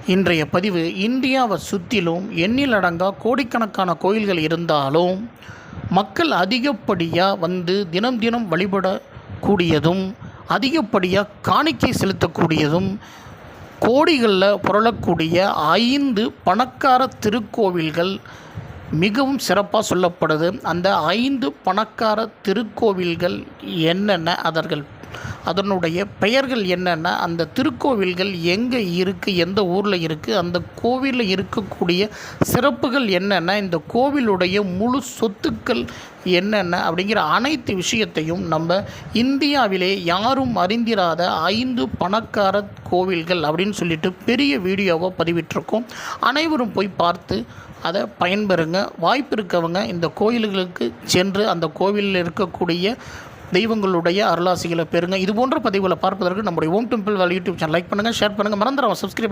இன்றைய பதிவு இந்தியாவை சுற்றிலும் எண்ணிலடங்கா கோடிக்கணக்கான கோயில்கள் இருந்தாலும் மக்கள் அதிகப்படியாக வந்து தினம் தினம் வழிபடக்கூடியதும் அதிகப்படியாக காணிக்கை செலுத்தக்கூடியதும் கோடிகளில் புரளக்கூடிய 5 பணக்கார திருக்கோவில்கள் மிகவும் சிறப்பாக சொல்லப்படுது. அந்த 5 பணக்கார திருக்கோவில்கள் என்னென்ன, அதனுடைய பெயர்கள் என்னென்ன, அந்த திருக்கோவில்கள் எங்கே இருக்குது, எந்த ஊரில் இருக்குது, அந்த கோவிலில் இருக்கக்கூடிய சிறப்புகள் என்னென்ன, இந்த கோவிலுடைய முழு சொத்துக்கள் என்னென்ன அப்படிங்கிற அனைத்து விஷயத்தையும் நம்ம இந்தியாவிலே யாரும் அறிந்திராத 5 பணக்கார கோவில்கள் அப்படின்னு சொல்லிட்டு பெரிய வீடியோவை பதிவிட்டிருக்கோம். அனைவரும் போய் பார்த்து அதை பயன்பெறுங்க. வாய்ப்பு இருக்கவங்க இந்த கோயில்களுக்கு சென்று அந்த கோவிலில் இருக்கக்கூடிய தெய்வங்களுடைய அருளாசிகளை பெறுங்க. இது போன்ற பதிவுகளை பார்ப்பதற்கு நம்முடைய ஓம் டெம்பிள் வேல் யூடியூப் சேனல் லைக் பண்ணுங்கள், ஷேர் பண்ணுங்கள், மறந்துடாமல் சப்ஸ்கிரைப்